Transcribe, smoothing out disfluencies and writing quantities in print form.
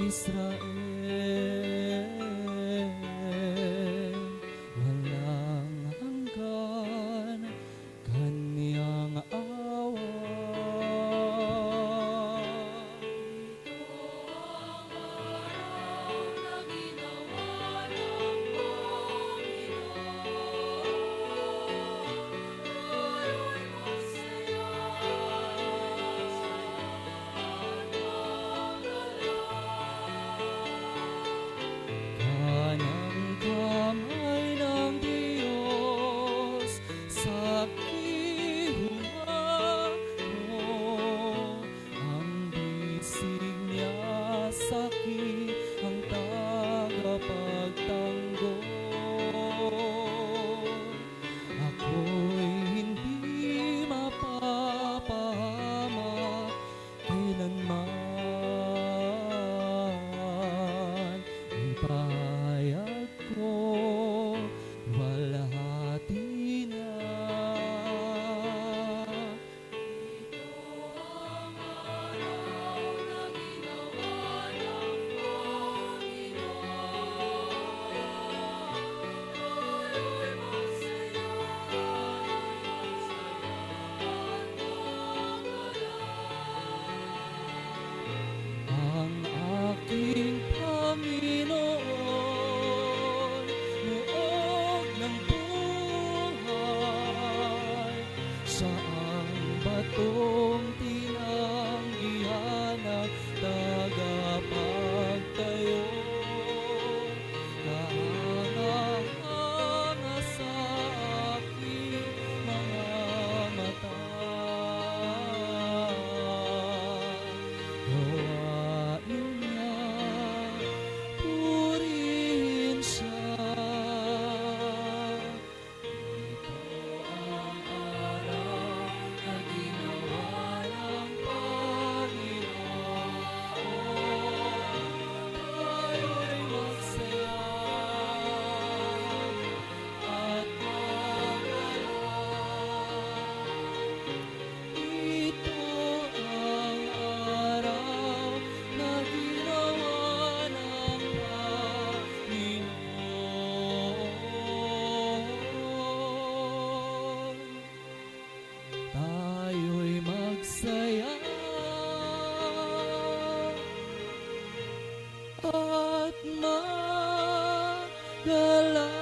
Israel, walang hanggan kaniyang awa. Ito ang araw na ginawa ng Panginoon, tayo'y magsaya kanang kamay ng Diyos sa kihuman mo, ang bisig niya sa ang tagapagtanggol. Ako'y hindi mapapahamak kailanman. Ipahayag ko, walhati na. Ito ang araw na ginawa ng Panginoon, tayo'y magsaya at magalak. Ang aking Panginoon, muog ng buhay, siya ang batong tinanggihan ng tagapagtayo. Kahanga-hanga sa aking mga mata, gawain niya, purihin siya. Ito ang araw na ginawa ng Panginoon, tayo'y magsaya at magalak. Ito ang araw na ginawa ng Panginoon, tayo'y magsaya at magalak.